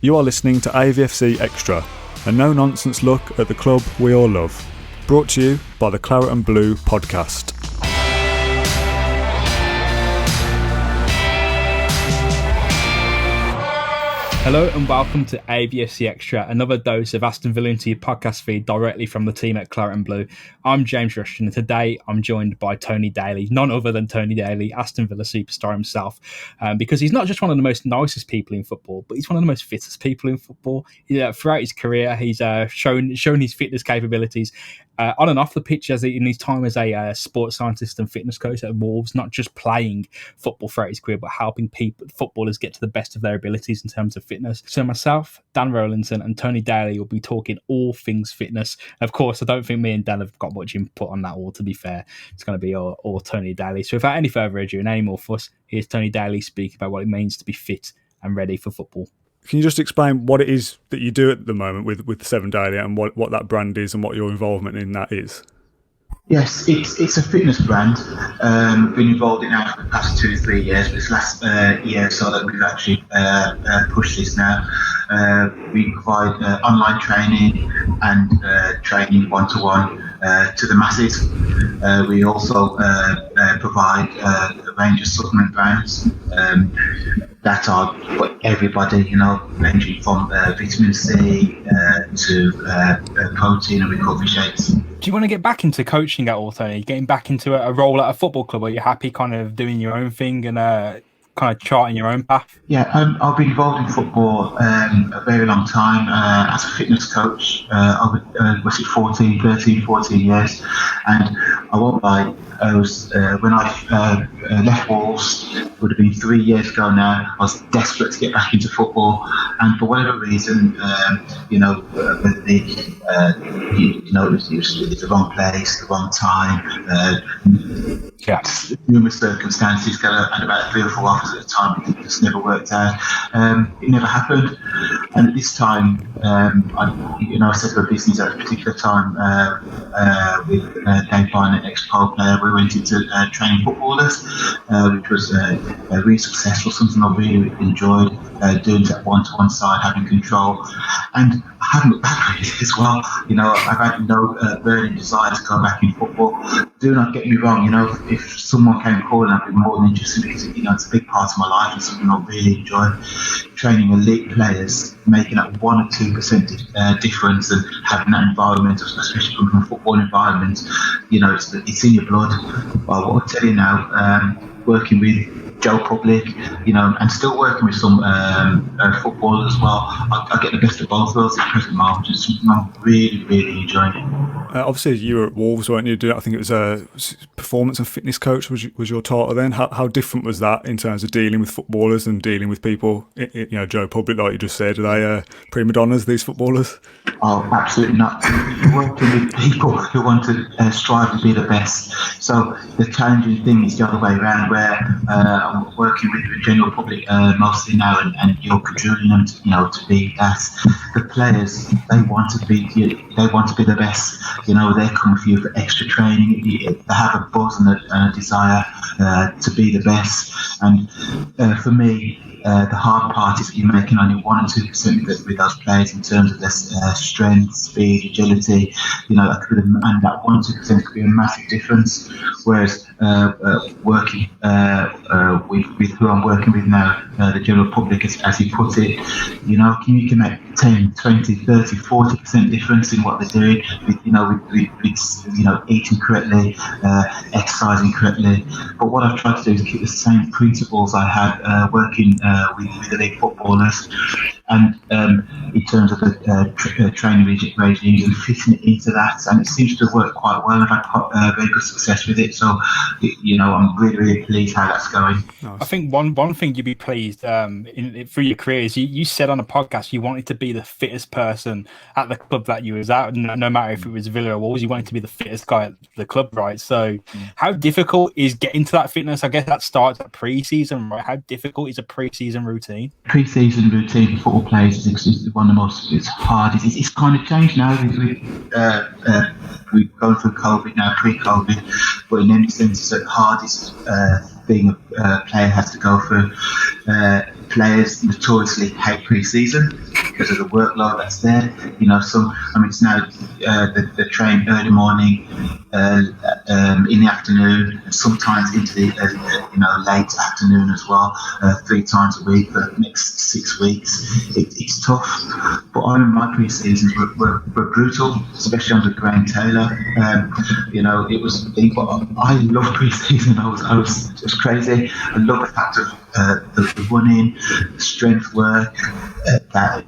You are listening to AVFC Extra, a no-nonsense look at the club we all love. Brought to you by the Claret and Blue podcast. Hello and welcome to AVFC Extra, another dose of Aston Villa into your podcast feed directly from the team at Claret and Blue. I'm James Rushton and today I'm joined by Tony Daley, none other than Tony Daley, Aston Villa superstar himself, because he's not just one of the most nicest people in football, but he's one of the most fittest people in football. Throughout his career, he's shown his fitness capabilities on and off the pitch in his time as a sports scientist and fitness coach at Wolves, not just playing football throughout his career, but helping footballers get to the best of their abilities in terms of fitness. So myself, Dan Rowlandson and Tony Daley will be talking all things fitness. Of course, I don't think me and Dan have got much input on that all, to be fair. It's going to be all Tony Daley. So without any further ado and any more fuss, here's Tony Daley speaking about what it means to be fit and ready for football. Can you just explain what it is that you do at the moment with Seven Daily and what that brand is and what your involvement in that is? Yes, it's a fitness brand. Been involved in it now for the past 2 or 3 years, but it's last year so that we've actually pushed this now. We provide online training and training one-to-one to the masses. We also provide a range of supplement brands that are for everybody, ranging from vitamin C to protein and recovery shakes. Do you want to get back into coaching at all, Tony? Getting back into a role at a football club? Are you happy kind of doing your own thing and kind of charting your own path? Yeah, I've been involved in football a very long time as a fitness coach. Was it 14 years? And I won't lie, I was when I left Wolves, it would have been 3 years ago now. I was desperate to get back into football, and for whatever reason, it was the wrong place, the wrong time. Numerous circumstances, and about 3 or 4 offers at a time, it just never worked out. It never happened, and at this time, I set up a business at a particular time with Dave Barnett, ex-Pole player. We went into training footballers, which was really successful, something I really enjoyed doing that one-to-one side, having control, and I haven't looked back really as well. I've had no burning desire to go back in football. Do not get me wrong, if someone came calling, I'd be more than interested because it's a big part of my life and something I really enjoy. Training elite players, making that 1 or 2% difference, and having that environment, especially from a football environment, it's in your blood. Well, what I'll tell you now, working with Joe Public, and still working with some footballers as well, I get the best of both worlds at the present moment. It's something I'm really, really enjoying. Obviously, you were at Wolves, weren't you? I think it was a performance and fitness coach was your title then. How different was that in terms of dealing with footballers and dealing with people? Joe Public, like you just said, are they prima donnas, these footballers? Oh, absolutely not. You're working with people who want to strive to be the best. So the challenging thing is the other way around, where I'm working with the general public mostly now, and you're cajoling them to be that. The players, they want to be the best. They're coming for you for extra training. They have a buzz and a desire to be the best. And for me, the hard part is you're making only 1 or 2% with those players in terms of their strength, speed, agility. And that 1 or 2% could be a massive difference. Whereas working with who I'm working with now, the general public, as he put it, you can make 10, 20, 30, 40% difference in what they're doing with eating correctly, exercising correctly. But what I've tried to do is keep the same principles I had working with the league footballers, and in terms of the training regimes and fitting it into that, and it seems to work quite well. I've had very good success with it, so I'm really, really pleased how that's going. Nice. I think one thing you'd be pleased through your career is you said on a podcast you wanted to be the fittest person at the club that you was at, no matter if it was Villa or Wolves. You wanted to be the fittest guy at the club, right? So how difficult is getting to that fitness? I guess that starts at pre-season, right? How difficult is a pre-season routine? Pre-season routine for football players is one of the most, it's hard. It's kind of changed now. We're going through COVID now, pre-COVID, but in any sense, it's the hardest thing a player has to go through. Players notoriously hate pre-season. because of the workload that's there. It's now they train early morning, in the afternoon, and sometimes into the late afternoon as well, 3 times a week for the next 6 weeks. It's tough, but I remember my pre-seasons were brutal, especially under Graham Taylor. It was big, but I love pre-season. I was just crazy. I love the fact of the running, the strength work. That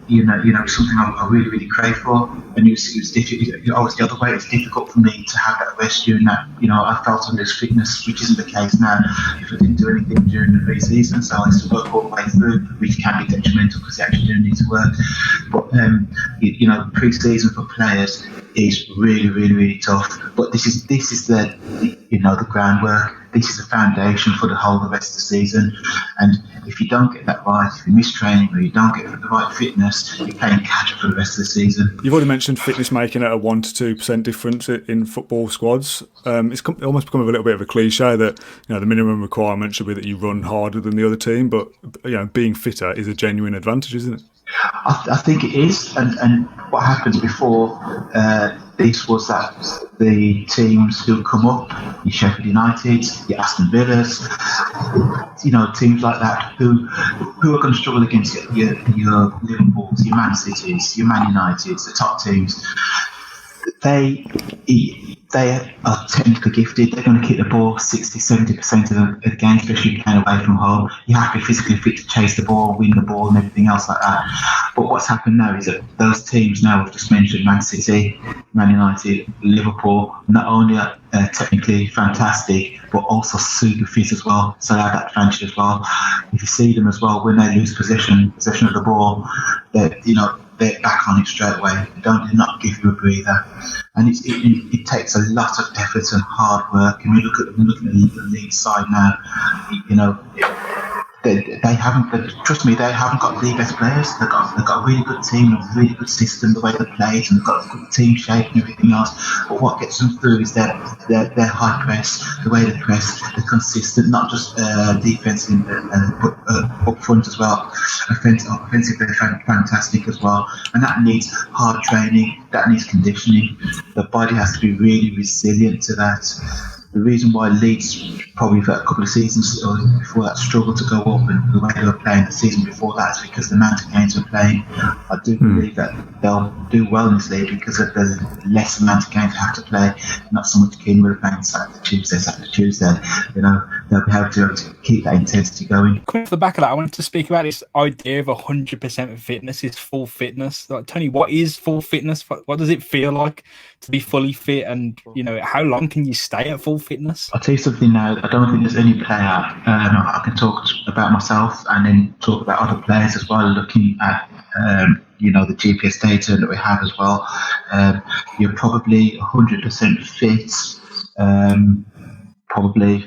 something I really, really crave for. And it was difficult. Always the other way. It's difficult for me to have that rest during that. I felt I lose fitness, which isn't the case now if I didn't do anything during the pre-season. So I used to work all the way through, which can be detrimental because you actually do need to work. But pre-season for players is really, really, really tough. But this is the groundwork. This is the foundation for the whole of the rest of the season. And if you don't get that right, if you miss training or you don't get the right fitness, you're playing catch up for the rest of the season. You've already mentioned fitness making it a 1 to 2% difference in football squads. It's almost become a little bit of a cliche that the minimum requirement should be that you run harder than the other team, but being fitter is a genuine advantage, isn't it? I think it is, and what happens before this was that the teams who come up, your Sheffield United, your Aston Villas, teams like that who are going to struggle against your Liverpools, your Man Cities, your Man Uniteds, the top teams. They are technically gifted. They're going to kick the ball 60-70% of the game, especially playing away from home. You have to be physically fit to chase the ball, win the ball, and everything else like that. But what's happened now is that those teams now, I've just mentioned, Man City, Man United, Liverpool, not only are technically fantastic, but also super fit as well. So they have that advantage as well. If you see them as well, when they lose possession of the ball, they're back on it straight away. They do not give you a breather. And it takes a lot of effort and hard work. And we look at the league side now, they haven't. Trust me, they haven't got the best players. They've got a really good team, a really good system, the way they play, and they've got a good team shape and everything else. But what gets them through is their high press, the way they press, they're consistent, not just defensively, but up front as well. Offensively, they're fantastic as well, and that needs hard training. That needs conditioning. The body has to be really resilient to that. The reason why Leeds probably for a couple of seasons before that struggled to go up, and the way they were playing the season before that is because the amount of games they're playing. I do believe that they'll do well in this league because of the less amount of games they have to play. Not so much keen with playing Saturday, Tuesday. They'll be able to keep that intensity going. Coming off the back of that, I wanted to speak about this idea of 100% fitness is full fitness. Like, Tony, what is full fitness? What does it feel like to be fully fit? And how long can you stay at full fitness? I'll tell you something now. I don't think there's any player. I can talk about myself and then talk about other players as well. Looking at the GPS data that we have as well. You're probably 100% fit. Probably,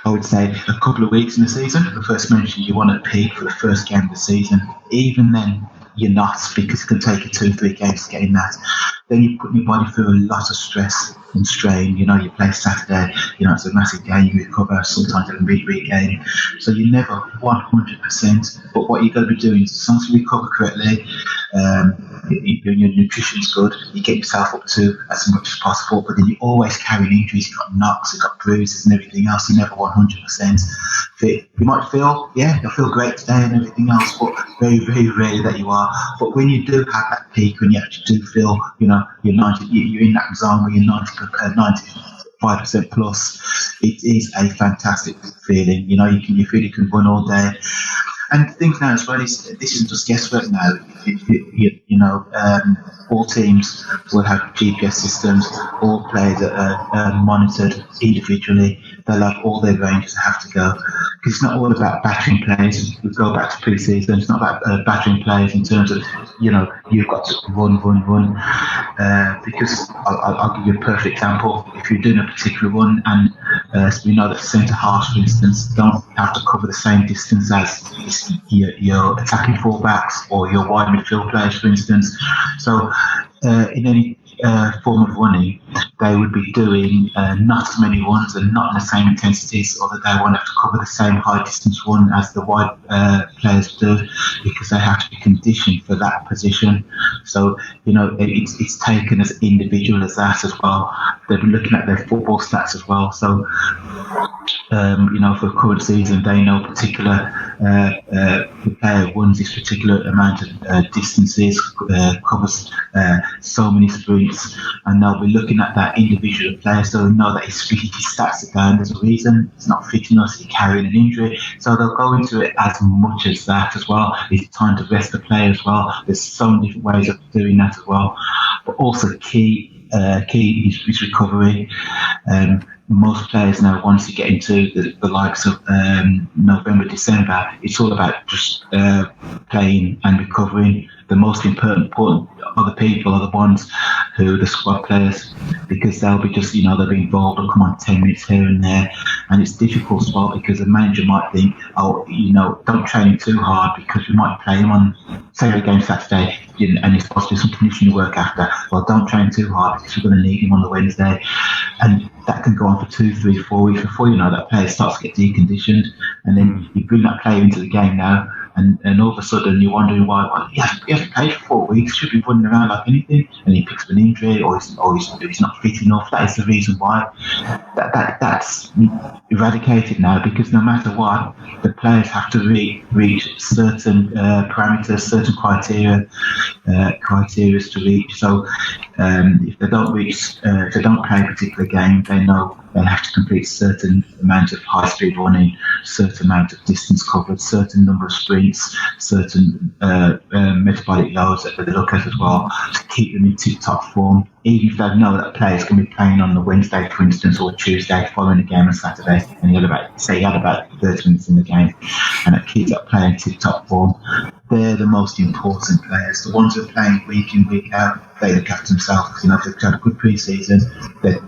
I would say, a couple of weeks in the season. The first mention you want to peak for the first game of the season. Even then, you're not, because it can take you 2-3 games to get in that. Then you put your body through a lot of stress and strain. You play Saturday, it's a massive game, you recover, sometimes a midweek game. So you're never 100%. But what you've got to be doing is, as long as you recover correctly, your nutrition's good, you get yourself up to as much as possible, but then you're always carrying injuries. You've got knocks, you've got bruises and everything else. You're never 100% fit. You might feel, you'll feel great today and everything else, but very, very rarely that you are. But when you do have that peak, when you actually do feel, you're 90, you're in that zone where you're 95% plus, it is a fantastic feeling. You feel you can run all day. And the thing now as well is, this isn't just guesswork now. All teams will have GPS systems. All players are monitored individually. They'll have all their ranges that have to go. Because it's not all about battering players. We go back to pre-season. It's not about battering players in terms of, you've got to run. Because I'll give you a perfect example. If you're doing a particular run and we know that centre halves, for instance, don't have to cover the same distance as your attacking fullbacks or your wide midfield players, for instance. So in any form of running, they would be doing not as many runs and not in the same intensities, or that they won't have to cover the same high distance run as the wide players do, because they have to be conditioned for that position. So, it's taken as individual as that as well. They've been looking at their football stats as well. So, for the current season, they know particular the player runs this particular amount of distances, covers so many sprints, and they'll be looking at that individual player, so they know that his stats are down. There's a reason. It's not fit enough. He's carrying an injury, so they'll go into it as much as that as well. It's time to rest the player as well. There's so many different ways of doing that as well, but also key is recovery. Most players now, once you get into the likes of November, December, it's all about just playing and recovering. The most important other people are the ones who the squad players, because they'll be just, they'll be involved and come on 10 minutes here and there. And it's difficult as well, because the manager might think, don't train him too hard, because we might play him on, say, a game Saturday, and he's supposed to do some conditioning work after. Well, don't train too hard, because we're going to need him on the Wednesday. And that can go on for 2, 3, 4 weeks before you know that player starts to get deconditioned. And then you bring that player into the game now, and all of a sudden you're wondering why. Well, he hasn't played for 4 weeks, should be running around like anything, and he picks up an injury, or he's not fit enough. That is the reason why. That's eradicated now, because no matter what, the players have to reach certain parameters, certain criteria to reach. So if they don't play a particular game, they know they have to complete certain amount of high-speed running, certain amount of distance covered, certain number of sprints, certain metabolic loads that they look at as well, to keep them in tip-top form. Even if they know that players can be playing on the Wednesday, for instance, or Tuesday following the game on Saturday, and he had about 30 minutes in the game, and that keeps that player in tip-top form. They're the most important players. The ones who are playing week in, week out, they look after themselves. If they've had a good pre-season, they're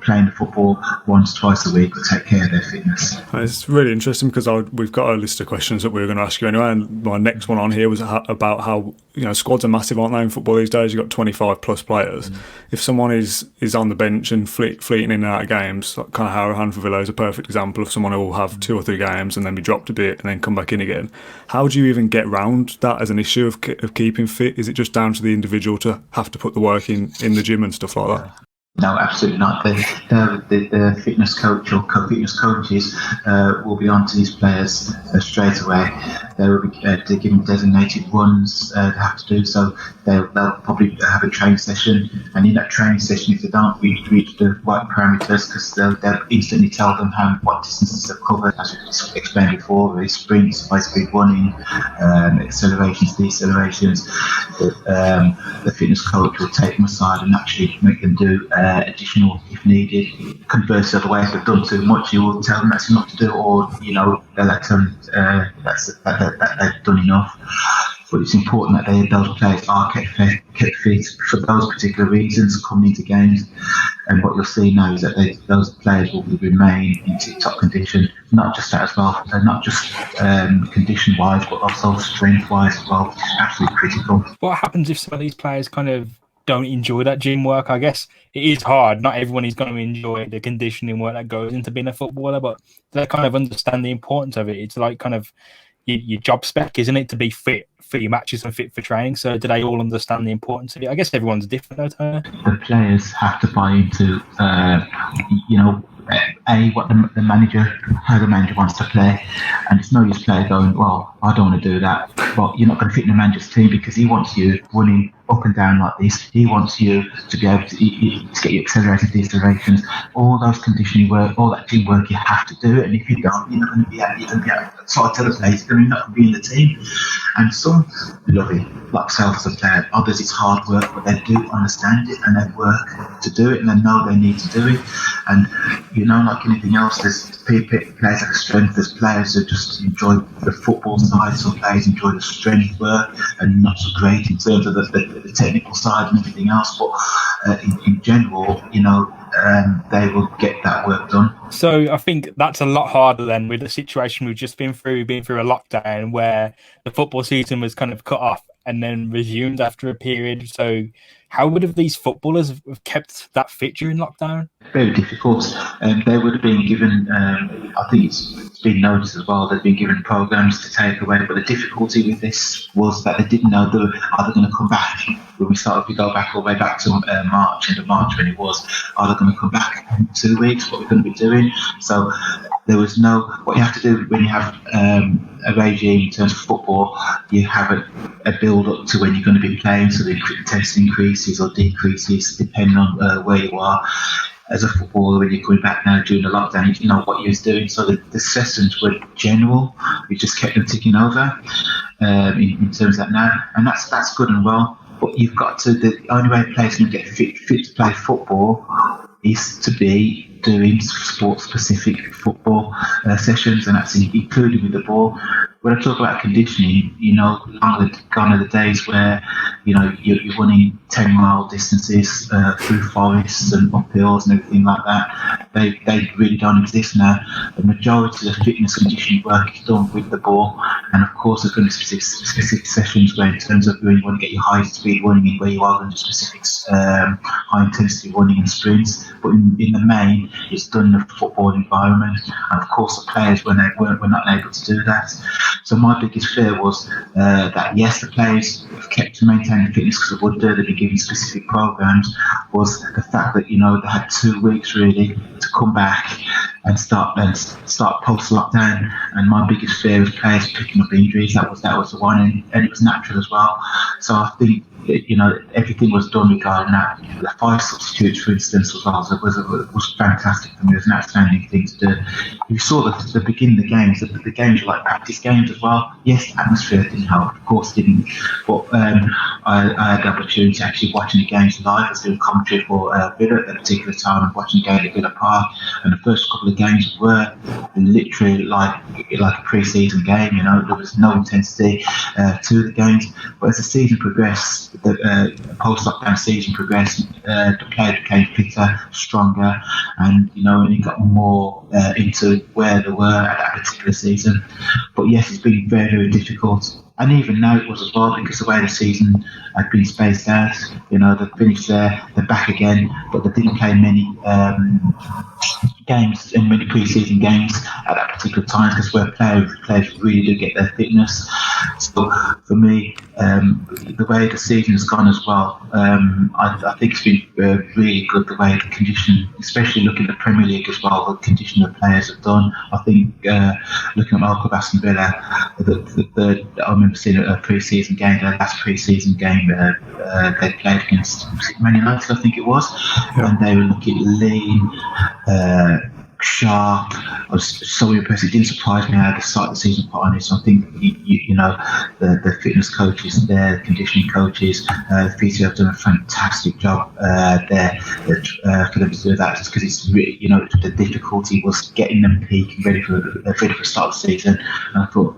playing the football once, twice a week, to take care of their fitness. It's really interesting, because we've got a list of questions that we were going to ask you anyway, and my next one on here was about how squads are massive, aren't they, in football these days? You've got 25 plus players. If someone is on the bench and fleeting in and out of games, like kind of Harrowhand for Villa is a perfect example of someone who will have 2 or 3 games and then be dropped a bit and then come back in again. How do you even get round that as an issue of keeping fit? Is it just down to the individual to have to put the work in the gym and stuff like that? No, absolutely not. The fitness coach or fitness coaches will be on to these players straight away. They will be given designated runs they have to do. So they'll probably have a training session, and in that training session, if they don't reach the right parameters, because they'll instantly tell them what distances they've covered, as we explained before, sprints, high-speed running, accelerations, decelerations. The fitness coach will take them aside and actually make them do additional if needed. Conversely, the other way, if they've done too much, you will tell them that's enough to do, or they'll tell them that they've done enough. But it's important that those players are kept fit for those particular reasons coming into games. And what you'll see now is that those players will remain in tip-top condition, not just that as well. They're not just condition-wise, but also strength-wise as well, which is absolutely critical. What happens if some of these players kind of don't enjoy that gym work? I guess it is hard. Not everyone is going to enjoy the conditioning work that goes into being a footballer, but they kind of understand the importance of it. It's like kind of your job spec, isn't it, to be fit for your matches and fit for training? So do they all understand the importance of it? I guess everyone's different, though, Tony. The players have to buy into, what the manager, how the manager wants to play, and it's no use player going, well, I don't want to do that. But you're not going to fit in the manager's team, because he wants you running up and down like this. He wants you to be able to get your accelerated decelerations, all those conditioning work, all that gym work. You have to do it, and if you don't, you're not going to be able to sort of tell the players you're not going to be in the team. And some love it, like self as a player. Others, it's hard work, but they do understand it and they work to do it, and they know they need to do it. And like anything else, there's players have a strength. There's players who just enjoy the football side. Some players enjoy the strength work and not so great in terms of the technical side and everything else. But in general, they will get that work done. So I think that's a lot harder then with the situation we've just been through a lockdown where the football season was kind of cut off and then resumed after a period. So how would have these footballers have kept that fit during lockdown? Very difficult. They would have been given, I think it's been noticed as well, they've been given programs to take away. But the difficulty with this was that they didn't know are they going to come back when we started. We go back all the way back to March, end of March when it was. Are they going to come back in 2 weeks? What we're going to be doing? So there was what you have to do when you have a regime in terms of football. You have a build up to when you're going to be playing, so the test increases or decreases depending on where you are. As a footballer, when you're coming back now during the lockdown, you know what you was doing. So the sessions were general. We just kept them ticking over in terms of that now, and that's good and well. But you've got to. The only way players can get fit to play football is to be doing sport-specific football sessions, and that's including with the ball. When I talk about conditioning, gone are the days where, you're running 10-mile distances through forests and up hills and everything like that. They really don't exist now. The majority of the fitness conditioning work is done with the ball, and of course there's going to be specific sessions where in terms of where you want to get your high speed running and where you are going to specific high intensity running and sprints. But in the main, it's done in a football environment, and of course the players were not able to do that. So my biggest fear was that yes, the players have kept to maintain the fitness because they would do. They've been given specific programs. Was the fact that they had 2 weeks really to come back and start post lockdown. And my biggest fear was players picking up injuries. That was the one, and it was natural as well. So I think everything was done regarding that. The 5 substitutes, for instance, was fantastic for me. It was an outstanding thing to do. You saw the beginning of the games. The games were like practice games as well. Yes, the atmosphere didn't help, of course it didn't. But I had the opportunity actually watching the games live. I was doing commentary for Villa at that particular time and watching the game at Villa Park. And the first couple of games were literally like a pre-season game. There was no intensity to the games. But as the season progressed, the post-lockdown season progressed, the players became fitter, stronger, and it got more into where they were at that particular season. But yes, it's been very, very difficult. And even now it was as well, because the way the season had been spaced out. They finished there, they're back again, but they didn't play many games and many pre-season games at that particular time, because where players really do get their fitness. So for me, the way the season has gone as well, I think it's been really good the way the condition, especially looking at the Premier League as well, the condition the players have done. I think looking at Aston Villa, I remember seeing a pre-season game, their last pre-season game they played against Man United, I think it was, and they were looking lean, sharp. I was so impressed. It didn't surprise me how the start of the season, quite honest. I think the fitness coaches there, the conditioning coaches, the physio have done a fantastic job there for them to do that, just because it's really, the difficulty was getting them peaking ready for the start of the season. And I thought,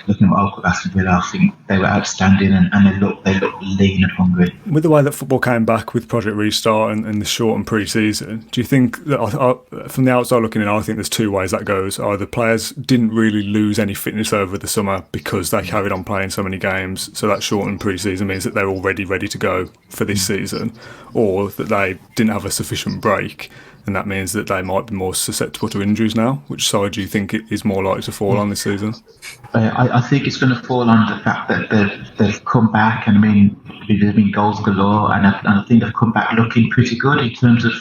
looking at Aston Villa, I think they were outstanding, and they looked lean and hungry. With the way that football came back with Project Restart and the shortened pre-season, do you think that from the outside looking in, I think there's 2 ways that goes? Either players didn't really lose any fitness over the summer because they carried on playing so many games, so that shortened pre-season means that they're already ready to go for this season, or that they didn't have a sufficient break, and that means that they might be more susceptible to injuries now. Which side do you think is more likely to fall on this season? I think it's going to fall on the fact that they've come back, and I mean, there's been goals galore, and I think they've come back looking pretty good in terms of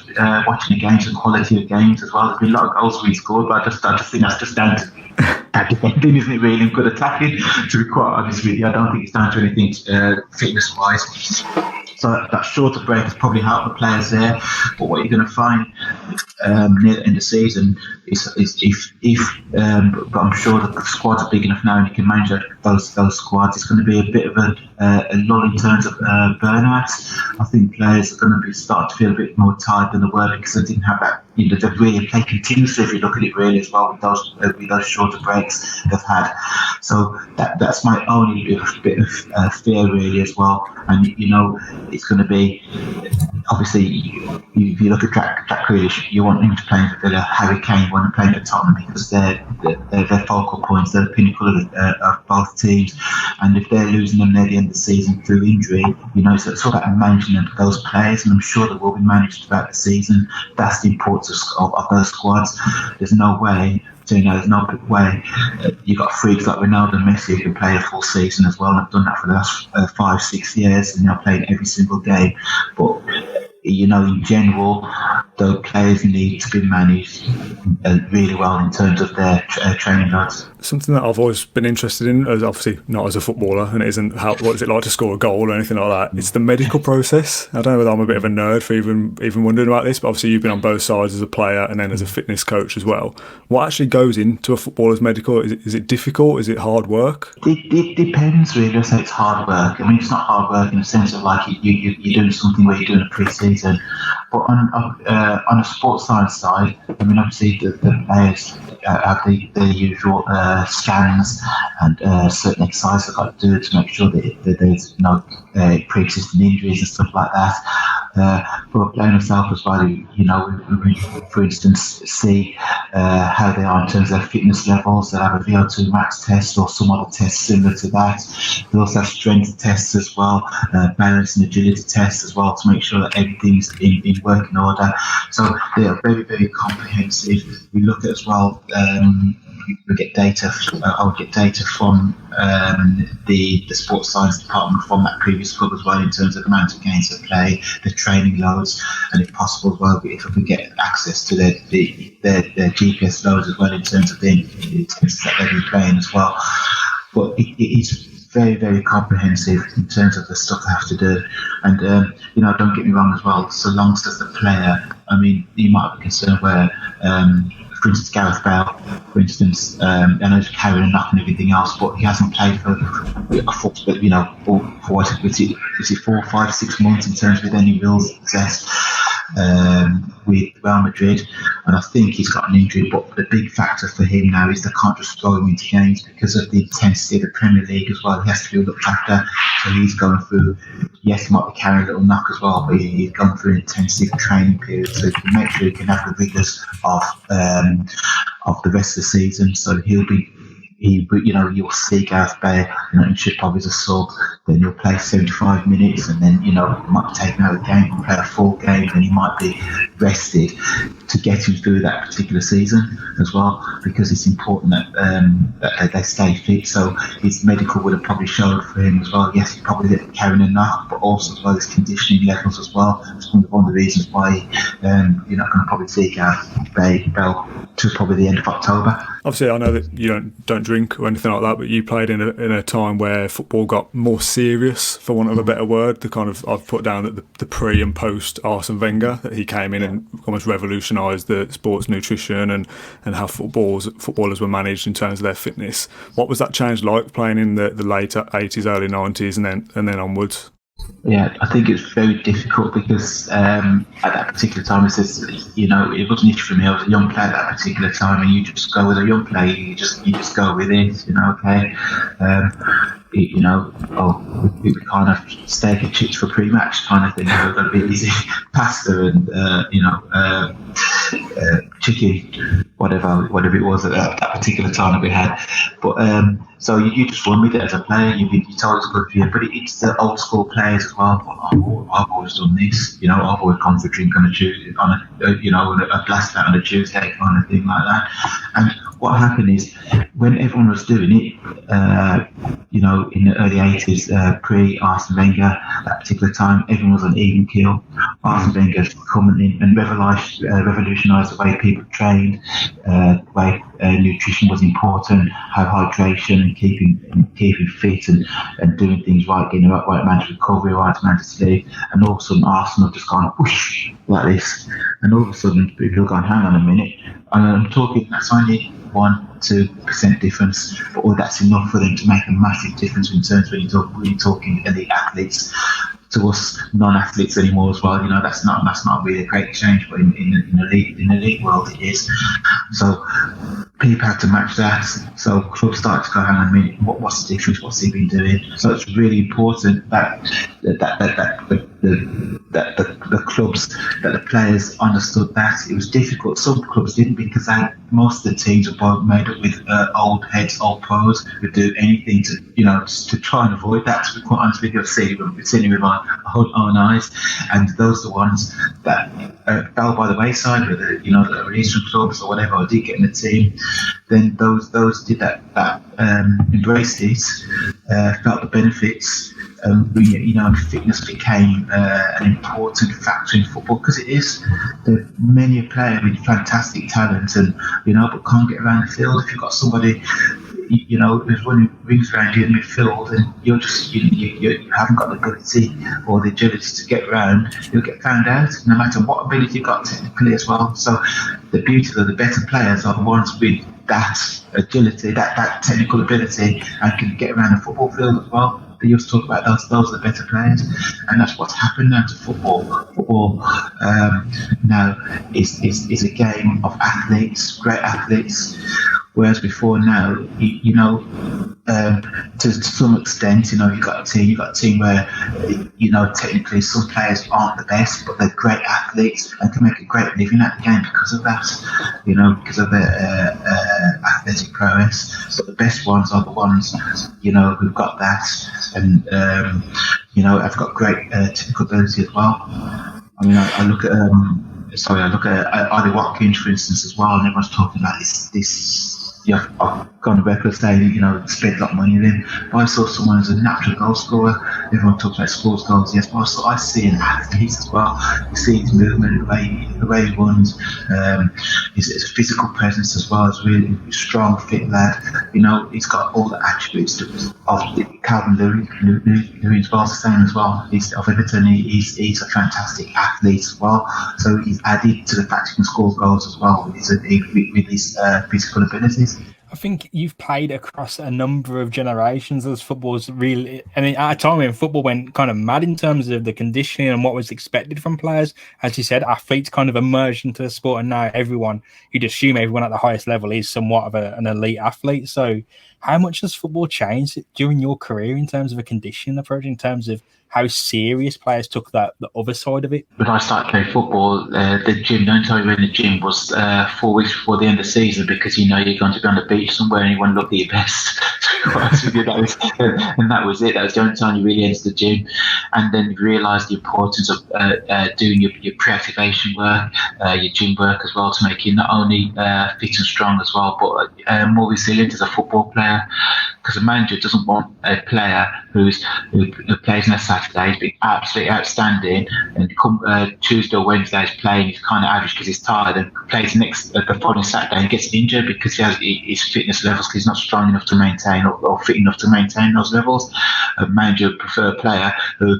watching the games and quality of games as well. There's been a lot of goals we scored, but I just think that's just down to bad defending, isn't it, really, and good attacking, to be quite honest with you. I don't think it's down to anything fitness-wise. So that shorter break has probably helped the players there. But what you're going to find near the end of the season is if but I'm sure that the squads are big enough now and you can manage those squads, it's going to be a bit of a lull in terms of burnout. I think players are going to be starting to feel a bit more tired than they were because they didn't have that they've really played continuously. If you look at it really as well, with those shorter breaks they've had. So that's my only bit of fear really as well. And it's going to be obviously if you look at Jack Grealish, you want him to play for Villa. Harry Kane want to play for Tottenham because they're focal points, they're the pinnacle of both teams. And if they're losing them near the end of the season through injury, so it's all about management of those players, and I'm sure they will be managed throughout the season. That's the importance of those squads. There's no way you've got freaks like Ronaldo and Messi who can play a full season as well, and I've done that for the last 5-6 years, and playing every single game. But in general, the players need to be managed really well in terms of their training loads. Something that I've always been interested in, as obviously not as a footballer, and it isn't what is it like to score a goal or anything like that. It's the medical process. I don't know whether I'm a bit of a nerd for even wondering about this, but obviously you've been on both sides as a player and then as a fitness coach as well. What actually goes into a footballer's medical? Is it difficult? Is it hard work? It depends really. I say it's hard work. I mean, it's not hard work in the sense of like you're doing something where you're doing a pre-season, but on a sports science side, I mean, obviously the players have the usual scans and certain exercises they've got to do to make sure that there's no pre-existing injuries and stuff like that. For a player myself as well, we, for instance, see how they are in terms of their fitness levels. They'll have a VO2 max test or some other test similar to that. They also have strength tests as well, balance and agility tests as well, to make sure that everything's in working order. So they are very, very comprehensive. We look at as well, we get data. I would get data from the sports science department from that previous club as well, in terms of the amount of games they play, the training loads, and if possible as well, if we get access to their GPS loads as well, in terms of the intensities that they'll be playing as well. But it is very, very comprehensive in terms of the stuff they have to do. And don't get me wrong as well, so long as the player, I mean, you might have a concern where for instance, Gareth Bale, for instance, I know he's carrying a knock and everything else, but he hasn't played for 4, 5, 6 months in terms of any real zest with Real Madrid, and I think he's got an injury. But the big factor for him now is they can't just throw him into games because of the intensity of the Premier League as well. He has to be looked after, so he's going through. Yes, he might be carrying a little knock as well, but he's gone through an intensive training period, so he can make sure he can have the rigours of the rest of the season. So you'll see Gareth Bale, in Chipoff as a sub, then he'll play 75 minutes, and then, he might be taken out of the game and play a full game, and he might be rested to get him through that particular season as well, because it's important that they stay fit. So his medical would have probably showed for him as well. Yes, he's probably carrying a knock, but also as well his conditioning levels as well. It's one of the reasons why you're not going to probably see Gareth Bale to probably the end of October. Obviously, I know that you don't drink or anything like that, but you played in a time where football got more serious, for want of a better word. I've put down that the pre and post Arsene Wenger, that he came in and almost revolutionised the sports nutrition and how footballers were managed in terms of their fitness. What was that change like, playing in the late 80s, early 90s, and then onwards? Yeah, I think it's very difficult because at that particular time, it wasn't easy for me. I was a young player at that particular time, and you just go with a young player. You just go with it. Okay. We kind of steak and chips for pre-match kind of thing. We've got a bit easy pasta and chicken, whatever it was at that particular time that we had. But so you just run with it as a player. You're told it's good for you, but it's the old school players as well. I've always done this. I've always gone for a drink on a Tuesday, a blast out on a Tuesday kind of thing like that. And what happened is, when everyone was doing it, in the early 80s, pre-Arsene Wenger, that particular time, everyone was on even keel. Arsene Wenger coming in and revolutionised the way people trained, the way nutrition was important, how hydration and keeping fit and doing things right, getting the right amount of recovery, right amount of sleep. And all of a sudden, Arsenal just gone whoosh like this, and all of a sudden people are going, hang on a minute, and I'm talking, that's only 1-2% difference, but that's enough for them to make a massive difference in terms when you're talking elite athletes. to us non-athletes anymore as well. That's not really a great change, but in the league world it is. So people had to match that. So clubs started to go, hang on a minute, what's the difference? What's he been doing? So it's really important that the clubs, that the players understood that. It was difficult. Some clubs didn't, because most of the teams were made up with old heads, old pros who do anything to try and avoid that. To be quite honest with you, I've seen it with my own eyes, and those are the ones that fell by the wayside, whether the released from clubs or whatever, or did get in the team. Then those did that embraced it, felt the benefits. Fitness became an important factor in football, because it is. There are many a player with fantastic talent, and but can't get around the field. If you've got somebody who's running rings around you in midfield, and you haven't got the ability or the agility to get around, you'll get found out, no matter what ability you've got technically as well. So the beauty of the better players are the ones with that agility, that technical ability, and can get around the football field as well. They used to talk about those are the better players, and that's what's happened now to football. Football now is a game of athletes, great athletes. Whereas before now, to some extent, you've got a team where, technically some players aren't the best, but they're great athletes and can make a great living at the game because of that, because of their athletic prowess. But the best ones are the ones, who've got that, and, have got great technical ability as well. I mean, I look at Ollie Watkins, for instance, as well, and everyone's talking about this. I've gone on record saying, spent a lot of money with him. But I saw someone as a natural goal scorer. Everyone talks about scores goals, yes, but I see an athlete as well. You see his movement, the way he runs, his physical presence as well. He's really strong, fit lad. He's got all the attributes of Calvin Lewin as well, the same as well. He's of Everton. He's a fantastic athlete as well. So he's added to the fact he can score goals as well with his physical abilities. I think you've played across a number of generations as football's really, at a time when football went kind of mad in terms of the conditioning and what was expected from players. As you said, athletes kind of emerged into the sport, and now you'd assume everyone at the highest level is somewhat of an elite athlete. So how much has football changed during your career in terms of a conditioning approach, in terms of how serious players took the other side of it? When I started playing football, the gym, the only time you were in the gym was 4 weeks before the end of the season, because you're going to be on the beach somewhere and you want to look at your best. And that was it. That was the only time you really entered the gym. And then you realised the importance of doing your pre-activation work, your gym work as well, to make you not only fit and strong as well, but more resilient as a football player. Because a manager doesn't want a player who plays on a Saturday, he's been absolutely outstanding, and come Tuesday or Wednesday he's playing, he's kind of average because he's tired, and plays the following Saturday and gets injured because he has his fitness levels, because he's not strong enough to maintain or fit enough to maintain those levels. A manager would prefer a player who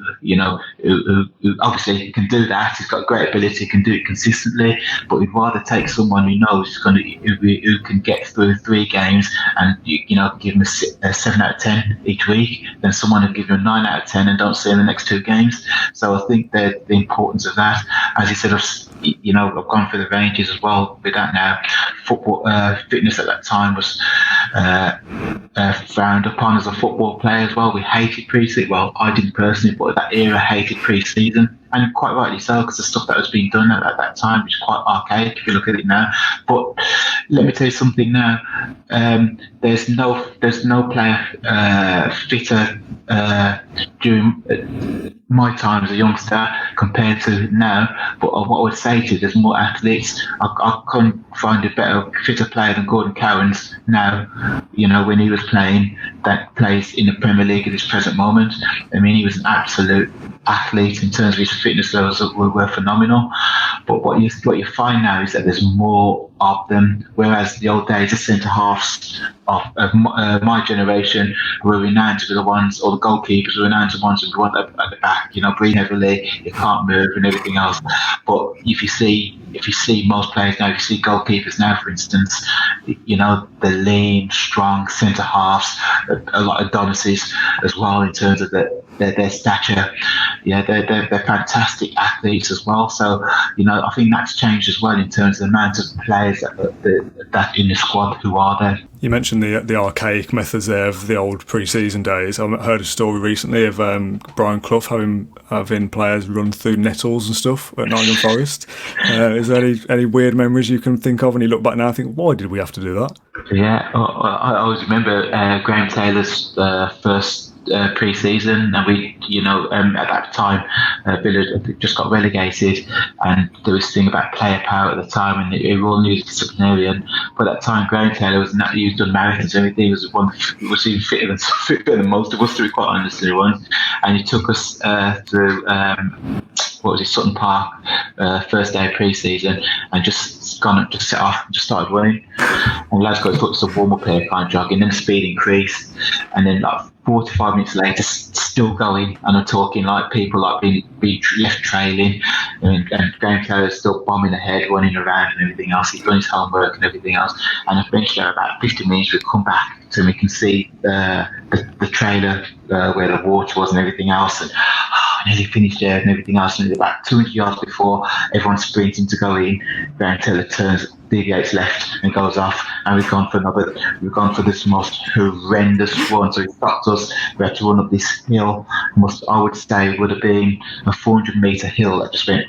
obviously can do that, he's got great ability, can do it consistently, but we'd rather take someone who knows who can get through 3 games and give him a 7 out of 10 each week, than someone who give him a 9 out of 10 and don't see in the next 2 games. So I think that the importance of that, as you said, I've gone through the ranges as well with that now. Football fitness at that time was frowned upon as a football player as well. We hated pre-season. Well, I didn't personally, but that era hated pre-season, and quite rightly so, because the stuff that was being done at that time was quite archaic if you look at it now. But let me tell you something now. There's no player fitter during my time as a youngster compared to now. But what I would say to you, there's more athletes. I couldn't find a better, fitter player than Gordon Cowans now, when he was playing, that plays in the Premier League at this present moment. I mean, he was an absolute athlete in terms of his fitness levels that were phenomenal. But what you find now is that there's more of them, whereas the old days, the centre halves of my generation were renowned to be the ones, or the goalkeepers were renowned to be the ones who went at the back, breathe heavily, you can't move and everything else. But if you see most players now, if you see goalkeepers now, for instance, the lean, strong centre halves, a lot of Adonis's as well, in terms of the their stature. Yeah, they're fantastic athletes as well. So, I think that's changed as well in terms of the amount of players that in the squad who are there. You mentioned the archaic methods there of the old pre-season days. I heard a story recently of Brian Clough having players run through nettles and stuff at Nottingham Forest. Is there any weird memories you can think of when you look back now and think, why did we have to do that? Yeah, I always remember Graham Taylor's first pre-season, and we, at that time, Villa just got relegated, and there was this thing about player power at the time, and we all knew disciplinarian. But at that time, Graham Taylor was he'd done marathons and everything. He was even fitter than most of us, to be quite honest, and he took us through Sutton Park, first day of pre-season, and just set off and just started running. And lads got to some warm up here, kind of jogging, then the speed increased, and then like 45 minutes later, still going, and I'm talking like people like being left trailing, and Graham Taylor's still bombing ahead, running around and everything else. He's done his homework and everything else, and eventually about 50 minutes we come back so we can see the trailer where the water was and everything else, and nearly finished there and everything else, and about 200 yards before everyone's sprinting to go in, Graham Taylor turns, deviates left and goes off, and we've gone for this most horrendous run. So he stopped us. We had to run up this hill. I would say would have been a 400-meter hill that just went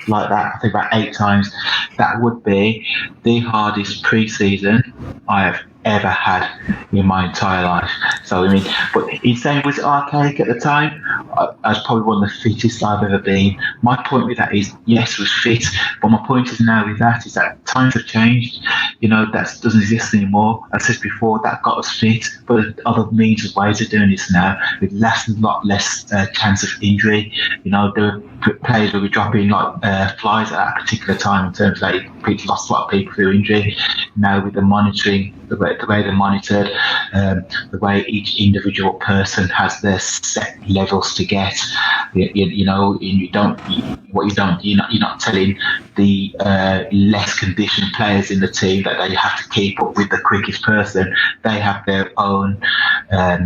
like that, I think about 8 times. That would be the hardest pre-season I have ever had in my entire life. So but he's saying, was it archaic at the time? I was probably one of the fittest I've ever been. My point with that is, yes, was fit, but my point is now with that is that times have changed. That doesn't exist anymore. As I said before, that got us fit, but other means and ways of doing this now with a lot less chance of injury. There were players will be dropping like flies at that particular time in terms of people lost a lot of people through injury. Now with the monitoring, the way they're monitored, the way each individual person has their set levels to get, you're not telling the less conditioned players in the team that they have to keep up with the quickest person. They have their own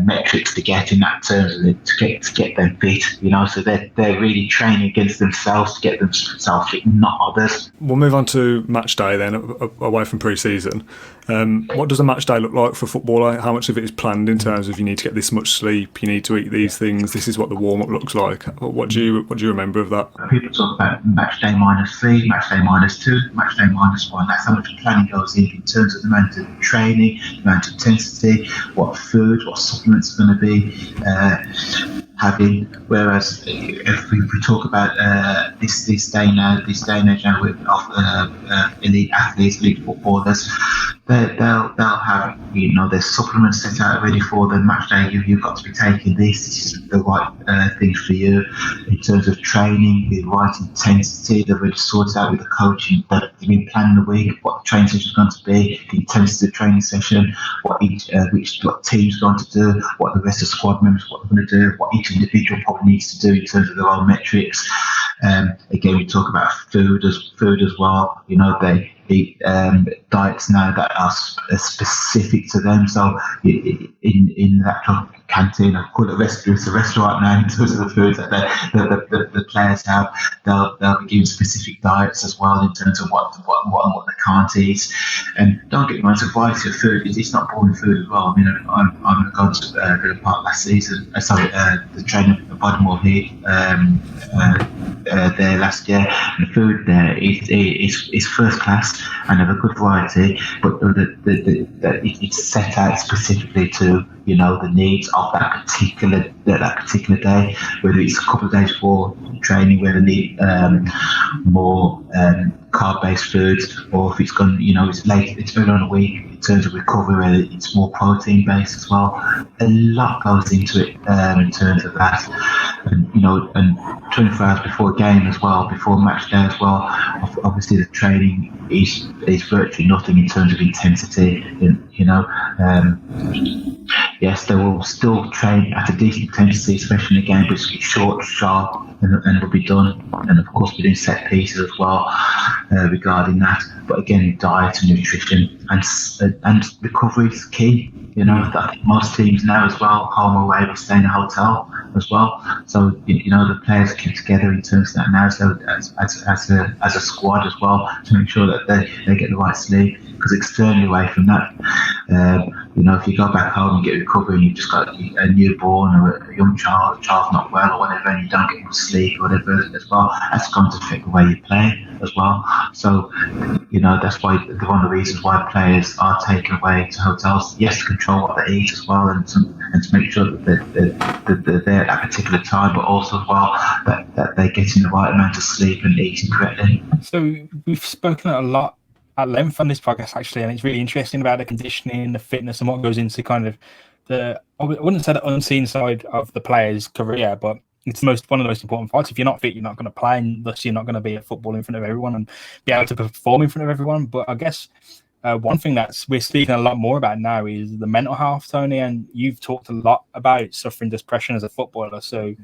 metrics to get in that terms of to get them fit. So they're really training against themselves to get themselves fit, not others. We'll move on to match day then, away from pre-season. What does a match day look like for a footballer? How much of it is planned in terms of you need to get this much sleep, you need to eat these things, this is what the warm-up looks like? What do you remember of that? People talk about match day -3, match day -2, match day -1. That's how much planning goes in terms of the amount of training, the amount of intensity, what food, what supplements are going to be having. Whereas if we talk about this day and age now of elite athletes, elite footballers, they'll have their supplements set out ready for the match day. You've got to be taking this is the right thing for you in terms of training, the right intensity. They've already sorted out with the coaching that they've been planning the week, what the training session is going to be, the intensity of the training session, what team's going to do, what the rest of the squad members what they're going to do, what each individual probably needs to do in terms of their own metrics. Again, we talk about food as well. They eat diets now that are specific to them. So in the actual canteen, I call it a restaurant now in terms of the foods that the players have. They'll be given specific diets as well in terms of what they can't eat. And don't get me wrong, it's a variety of food. It's not boring food as well. I'm going to Villa Park last season. The trainer at Bodmore Heath there last year. And the food there is first class and of a good variety, but it's set out specifically to the needs of that particular day, whether it's a couple of days before training where they need more carb-based foods, or if it's gone, it's early on a week in terms of recovery where it's more protein-based as well. A lot goes into it in terms of that, and 24 hours before a game as well, before match day as well. Obviously, the training is virtually nothing in terms of intensity. Yes, they will still train at a decent intensity, especially in a game, but it's short, sharp, and it'll be done. And of course, we're doing set pieces as well regarding that. But again, diet and nutrition and recovery is key. You know, I think most teams now as well, home or away, will stay in a hotel as well. So you know, the players keep together in terms of that now. So as a squad as well, to make sure that they get the right sleep. Because externally away from that, you know, if you go back home and get recovery and you've just got a newborn or a young child, a child's not well or whatever, and you don't get much sleep or whatever as well, that's going to affect the way you play as well. So, you know, that's why one of the reasons why players are taken away to hotels, yes, to control what they eat as well, and to make sure that they're there at that particular time, but also as well that they're getting the right amount of sleep and eating correctly. So we've spoken a lot at length on this podcast actually, and it's really interesting about the conditioning, the fitness, and what goes into kind of I wouldn't say the unseen side of the player's career, but it's one of the most important parts. If you're not fit, you're not going to play, and thus you're not going to be at football in front of everyone and be able to perform in front of everyone. But I guess one thing that we're speaking a lot more about now is the mental health, Tony, and you've talked a lot about suffering depression as a footballer. So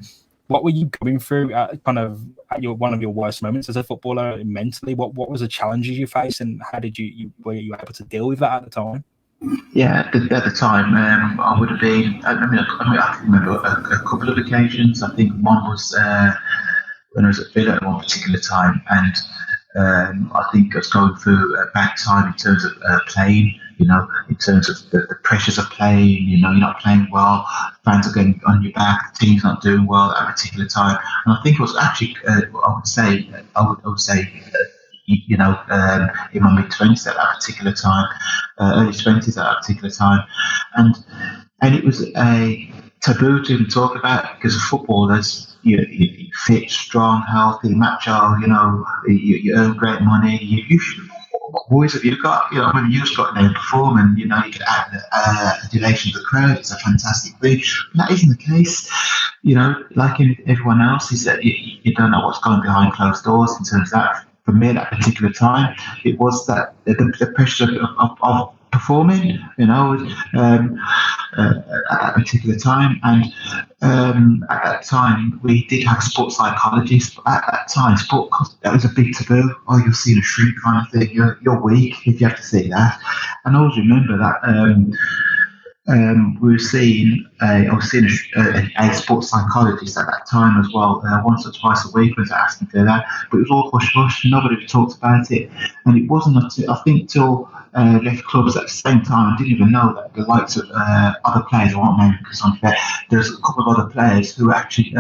what were you going through at one of your worst moments as a footballer mentally? What was the challenges you faced, and how were you able to deal with that at the time? Yeah, at the time, I would have been. I can remember a couple of occasions. I think one was when I was at Villa at one particular time, and I think I was going through a bad time in terms of playing. You know, in terms of the pressures of playing. You know, you're not playing well. Fans are getting on your back. The team's not doing well at a particular time. And I think it was actually, I would say. You know, in my mid-20s at that particular time, early 20s at that particular time, and it was a taboo to even talk about because of footballers. You're fit, strong, healthy, macho. You know, you earn great money. You what boys have you got? You know, when you just got there and perform, and you know you get adulation of the crowd. It's a fantastic thing. But that isn't the case. You know, like in everyone else, is that you don't know what's going behind closed doors in terms of that. For me at that particular time, it was that the pressure of performing, you know, at that particular time. And at that time, we did have sports psychologists. But at that time, that was a big taboo. Oh, you're seeing a shrink kind of thing. You're weak if you have to see that. And I always remember that. We were seeing a sports psychologist at that time as well, once or twice a week. Was asking for that, but it was all hush hush. Nobody talked about it, and it wasn't until I think till left clubs at the same time. I didn't even know that the likes of other players, I won't name because I'm fair. There's a couple of other players who were actually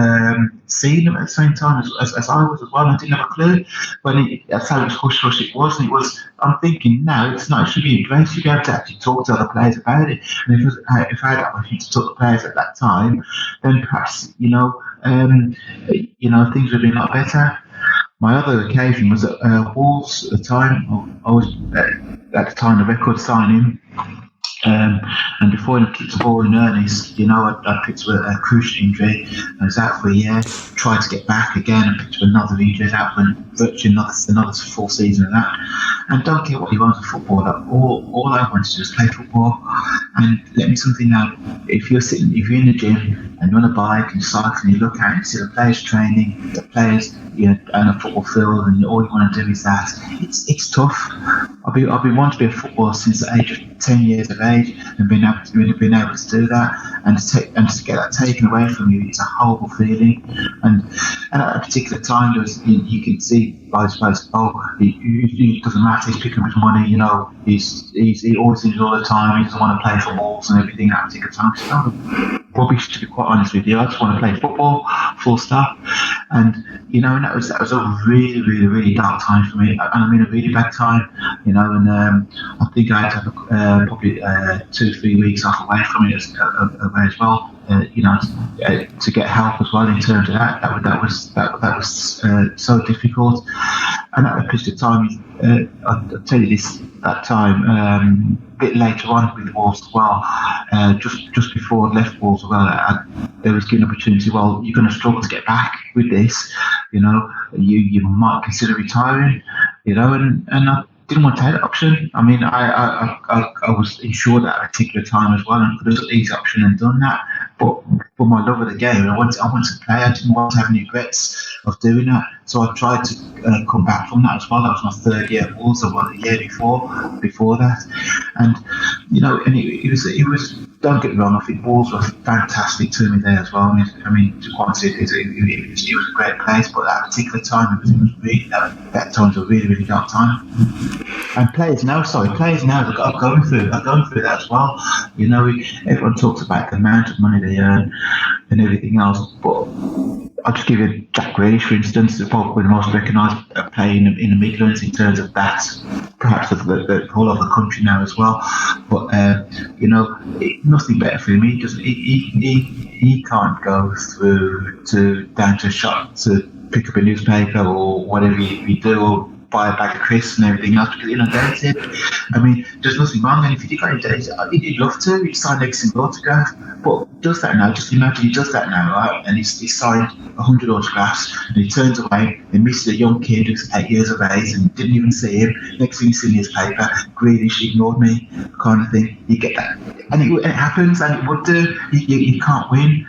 seeing them at the same time as I was as well. I didn't have a clue, but that's how hush hush it was. And it was. I'm thinking now it's not. It should be embraced. You should be able to actually talk to other players about it. And if I had that opportunity to talk to players at that time, then perhaps things would have been a lot better. My other occasion was at Wolves at the time. I was at the time the record signing, and before I kicked the ball in earnest, you know, I picked up a cruciate injury. I was out for a year, tried to get back again, and picked up another injury, out for virtually another full season of that. And don't get what you want as a footballer. All I wanted to do was play football. And let me something now. If you're in the gym and you're on a bike and cycle and you look out and you see the players training, the players, you know, on a football field, and all you want to do is that. It's tough. I've been wanting to be a footballer since the age of 10 years of age, and been able to do that, and to get that taken away from you, it's a horrible feeling. And at a particular time, you can see guys, he doesn't matter. He's picking up his money. You know, he always injured all the time. He doesn't want to play for Wolves and everything at a particular time. So, rubbish, to be quite honest with you. I just want to play football, full stop. And you know, and that was a really, really, really dark time for me. And I mean, a really bad time. You know, and I think I had to have probably 2-3 weeks off away from it as well. You know, to get help as well in terms of that. That was so difficult. And at a particular time, I'll tell you this. That time, a bit later on with Wolves as well, just before I left Wolves as well, there was given an opportunity. Well, you're going to struggle to get back with this. You know, you might consider retiring. You know, and I didn't want to take that option. I mean, I was insured at a particular time as well, and could have took the easy option and done that. But for my love of the game, I wanted to play. I didn't want to have any regrets of doing that. So I tried to come back from that as well. That was my third year at Wolves, or the year before that, and and it was. Don't get me wrong, I think Wolves were fantastic to me there as well. I mean, to quite honestly, it was a great place, but at that particular time, it was really, that time was a really, really dark time. And players now are going through that as well. Everyone talks about the amount of money they earn and everything else, but I'll just give you Jack Grealish, for instance, probably the most recognised player in the Midlands in terms of that, perhaps of the whole of the country now as well. But nothing better for him. He can't go down to a shop to pick up a newspaper or whatever you do, or buy a bag of crisps and everything else, because inundated. I mean, there's nothing wrong, and if he did go inundated, he'd love to. He'd sign every single autograph, but does that now? Just imagine he does that now, right? And he's signed 100 autographs, and he turns away and misses a young kid who's 8 years of age and didn't even see him. Next thing you see in his paper, Grealish ignored me, kind of thing. You get that, and it happens, and it would do. You can't win.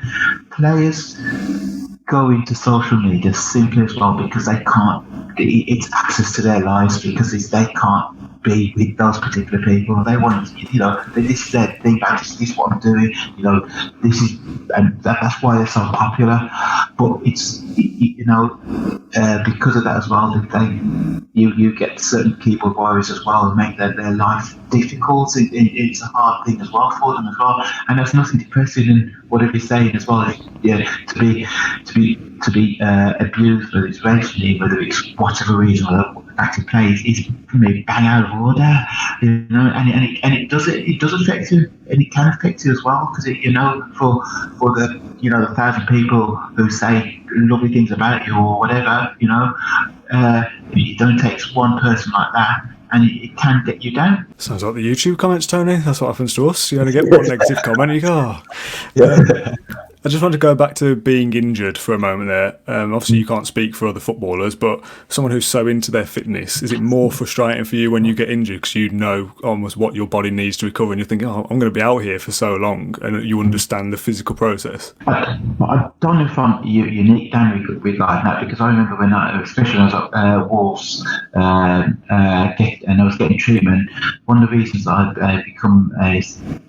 Players go into social media simply as well because they can't. It's access to their lives, because they can't be with those particular people. They want, this is their thing. This is what I'm doing. This is, and that's why they're so popular. But it's because of that as well. You get certain keyboard warriors as well, and make their life difficult. It's a hard thing as well for them as well, and there's nothing depressing in whatever you're saying as well. To be abused, whether it's racially, whether it's whatever reason, or the fact he plays, is for me bang out of order, and it does affect you, and it can affect you as well, because for the 1,000 people who say lovely things about you or whatever, it don't take one person like that, and it can get you down. Sounds like the YouTube comments, Tony. That's what happens to us. You only get one negative comment, and you go, I just want to go back to being injured for a moment there. Obviously, you can't speak for other footballers, but someone who's so into their fitness, is it more frustrating for you when you get injured, because you know almost what your body needs to recover, and you're thinking, I'm going to be out here for so long, and you understand the physical process? I don't know if I'm unique down regarding that, because I remember when especially when I was at Wolves, and I was getting treatment, one of the reasons I become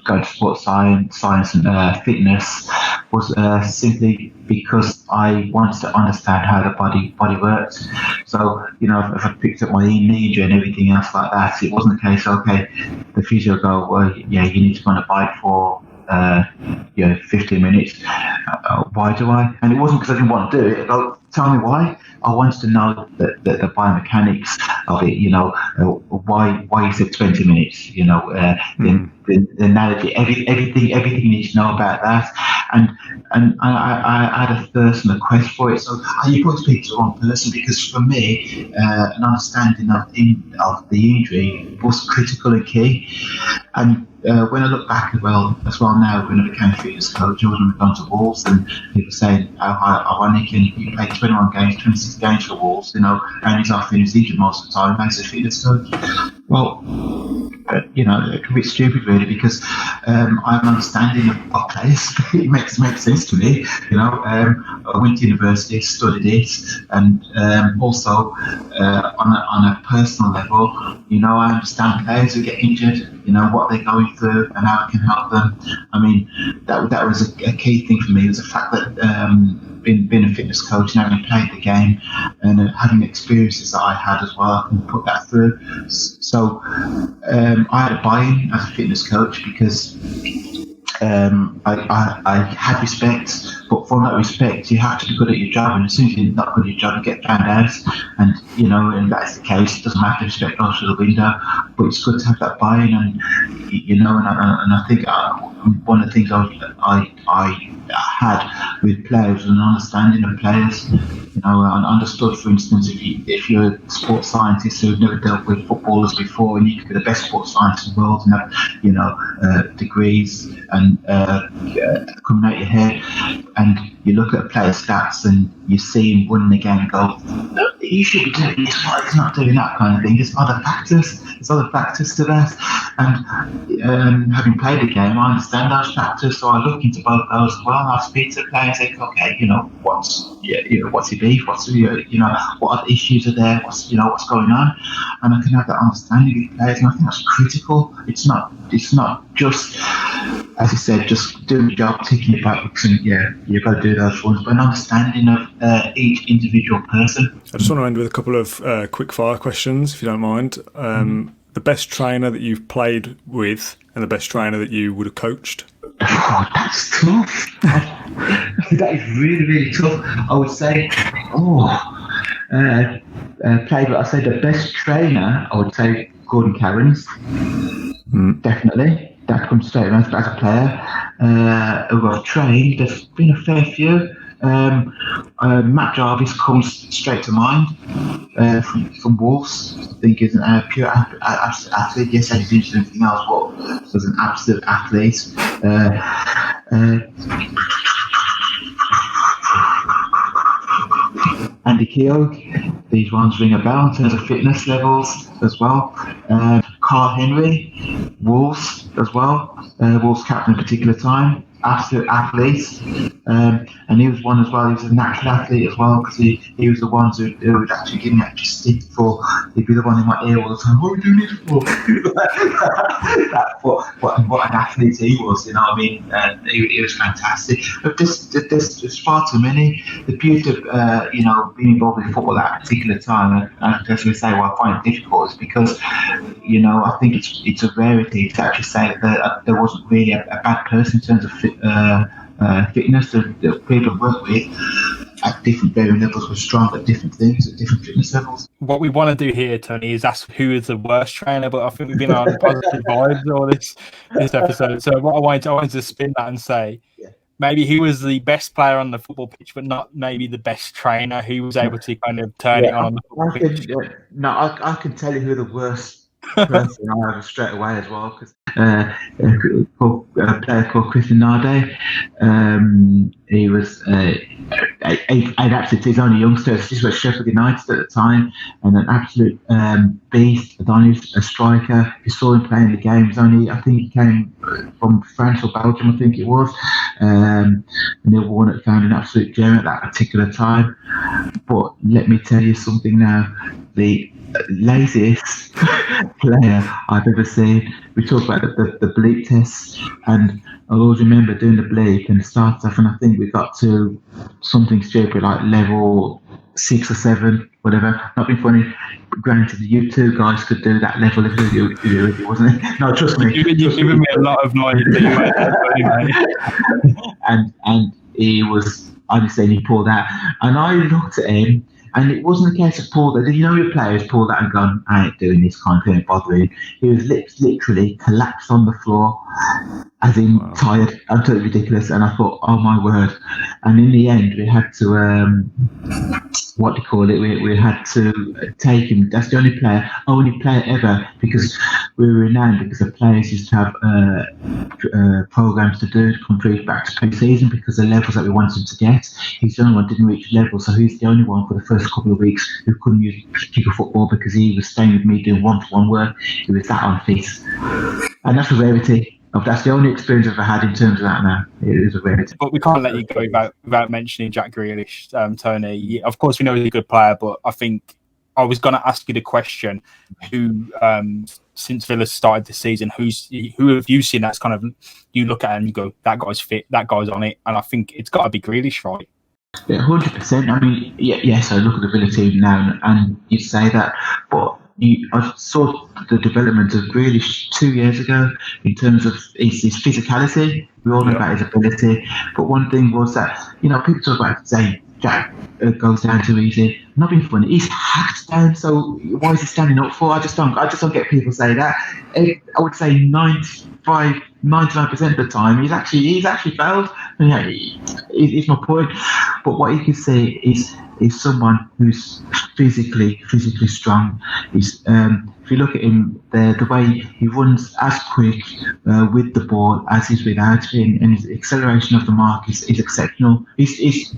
go to sports science and fitness was simply because I wanted to understand how the body works. So, if I picked up my knee injury and everything else like that, it wasn't a case, okay, the physio go, well, yeah, you need to go on a bike for 15 minutes. Why do I? And it wasn't because I didn't want to do it. Go, tell me why. I wanted to know the biomechanics of it. Why you said 20 minutes. The analogy, everything you need to know about that. And I had a thirst and a quest for it. So you probably speak to the wrong person, because for me, an understanding of the injury was critical and key. And when I look back as well now, when I became a fitness coach, I was when we gone to Wolves, and people saying how ironic, and you played 21 games, 26 games for Wolves, and he's off and he's injured most of the time, as a fitness coach. Well, a bit stupid really, because I have an understanding of players. It makes sense to me. I went to university, studied it, and also on a personal level, I understand players who get injured, what they're going through and how I can help them. I mean, that was a key thing for me, was the fact that being a fitness coach and having played the game and having experiences that I had as well, I can put that through. So I had a buy-in as a fitness coach, because I had respect, but from that respect, you have to be good at your job, and as soon as you're not good at your job, you get found out, and and that's the case. It doesn't matter if respect goes through the window, but it's good to have that buy-in, and I think one of the things I had with players was an understanding of players. I understood, for instance, if you're a sports scientist who's never dealt with footballers before, and you could be the best sports scientist in the world and have degrees and coming out your head, and you look at player stats and you see him winning the game and go, "No, you should be doing this, why he's not doing that," kind of thing. There's other factors to that. And having played the game, I understand those factors, so I look into both those as well. I speak to the player and say, okay, what's your beef? What are the issues are there? What's going on? And I can have that understanding with players, and I think that's critical. It's not just, as you said, just doing the job, ticking the box, and you've got to do those ones, but an understanding of each individual person. I just want to end with a couple of quick fire questions, if you don't mind. The best trainer that you've played with and the best trainer that you would have coached? Oh, that's tough. That is really, really tough. I would say, I say the best trainer, I would say Gordon Cairns. Definitely. That comes straight away as a player. Who I've trained, there's been a fair few. Matt Jarvis comes straight to mind from Wolves. I think he's a pure athlete. Yes, he didn't do anything else, but was an absolute athlete. Andy Keogh, these ones ring a bell in terms of fitness levels as well. Carl Henry, Wolves as well. Wolves captain at a particular time. Absolute athlete, and he was one as well. He was a natural athlete as well, because he was the ones who would actually give me extra stick for. He'd be the one in my ear all the time. What are you doing this for? What an athlete he was, you know what I mean? He was fantastic. But there's far too many. The beauty of being involved in football at a particular time, and as we say, I find it difficult, is because I think it's a rarity to actually say that there wasn't really a bad person in terms of fitness. The people I work with at different varying levels were strong at different things, at different fitness levels. What we want to do here, Tony, is ask who is the worst trainer, but I think we've been on positive vibes all this episode. So what I wanted to spin that and say, maybe he was the best player on the football pitch, but not maybe the best trainer who was able to kind of turn it on the football pitch. I can tell you who the worst person I have straight away as well, because a player called Christian Narde, he was he's only youngster. This was Sheffield United at the time, and an absolute beast. Adonis, a striker. You saw him playing the games. I think he came from France or Belgium, I think it was. And Neil Warnock found an absolute gem at that particular time. But let me tell you something now. The laziest player I've ever seen. We talk about the bleep test, and I always remember doing the bleep and start stuff, and I think we got to something stupid like level 6 or 7, whatever. Not being funny. Granted, you two guys could do that level if you wasn't it? No, trust me. You're giving me a lot of noise. And he was honestly, he pulled out, and I looked at him. And it wasn't a case of pull that. Did you know your players pulled out and gone, I ain't doing this kind of thing, bothering. He was literally collapsed on the floor, as in tired, absolutely ridiculous. And I thought, oh my word. And in the end, we had to, we had to take him. That's the only player ever, because we were renowned because the players used to have programs to do to complete back to pre-season, because the levels that we wanted to get. He's the only one who didn't reach level, so he's the only one for the first couple of weeks who couldn't use particular football, because he was staying with me doing one-to-one work. He was that unfit, and that's a rarity. That's the only experience I've ever had in terms of that now. It is a rarity. But we can't let you go without mentioning Jack Grealish, Tony. Of course, we know he's a good player, but I think I was going to ask you the question: who, since Villa started the season, who have you seen that's kind of, you look at it and you go, that guy's fit, that guy's on it, and I think it's got to be Grealish, right? Yeah, 100%. I mean, yes, I look at the Villa team now, and you say that, but I saw the development of Grealish 2 years ago in terms of his physicality. We all know about his ability, but one thing was that, people talk about saying Jack goes down too easy. Not being funny, he's hacked down. So why is he standing up for? I just don't get people say that. I would say 99% of the time he's actually failed. And he's my point. But what you can see is someone who's physically strong. He's if you look at him, the way he runs as quick with the ball as he's without it, and his acceleration of the mark is exceptional. He's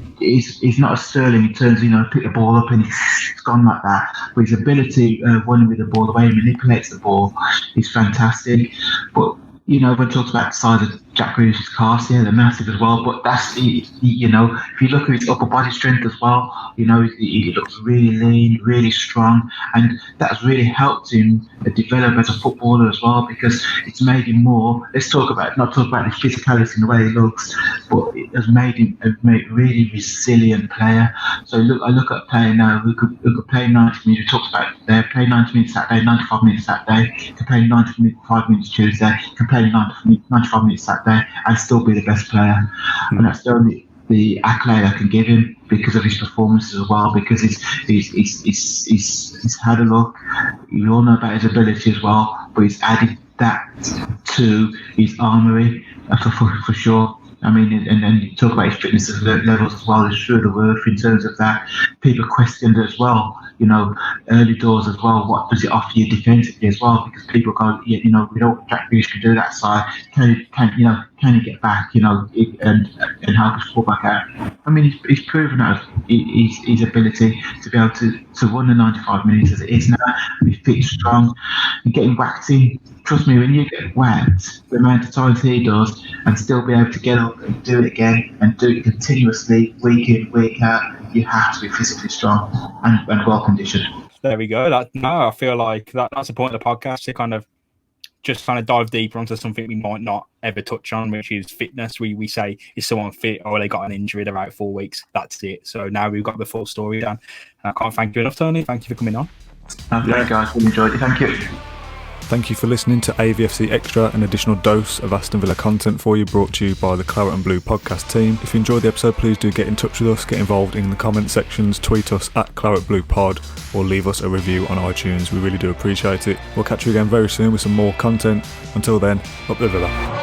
not a Sterling in terms of, pick the ball up and he's gone like that. But his ability running with the ball, the way he manipulates the ball, is fantastic. But when talks about the size of Jack Grealish's calves, they're massive as well. But that's, if you look at his upper body strength as well, he looks really lean, really strong, and that's really helped him develop as a footballer as well, because it's made him more. Let's not talk about the physicality and the way he looks, but it has made him a really resilient player. So I look at a player now who could play 90 minutes. We talked about there, play 90 minutes Saturday, 95 minutes Saturday, can play 95 minutes Tuesday, can play 95 minutes Saturday, and still be the best player. And that's the accolade I can give him, because of his performances as well, because he's had a look. We all know about his ability as well, but he's added that to his armoury for sure. I mean, and then you talk about his fitness levels as well, is through the roof in terms of that. People questioned as well, early doors as well, what does it offer you defensively as well? Because people go, we don't, Jack Grealish can do that side. Can he get back, and help his fullback out? I mean, he's proven out his ability to be able to run the 95 minutes as it is now, and be fit, strong, and getting whacked in. Trust me, when you get whacked, the amount of times he does, and still be able to get up and do it again, and do it continuously, week in, week out, you have to be physically strong and well conditioned. There we go. I feel like that's the point of the podcast, to kind of dive deeper onto something we might not ever touch on, which is fitness. We say, is someone fit, or they got an injury, they're out 4 weeks, that's it. So now we've got the full story done. I can't thank you enough, Tony. Thank you for coming on. Thank you guys, really enjoyed it. Thank you. Thank you for listening to AVFC Extra, an additional dose of Aston Villa content for you, brought to you by the Claret and Blue podcast team. If you enjoyed the episode, please do get in touch with us, get involved in the comment sections, tweet us at Claret Blue Pod, or leave us a review on iTunes. We really do appreciate it. We'll catch you again very soon with some more content. Until then, up the Villa.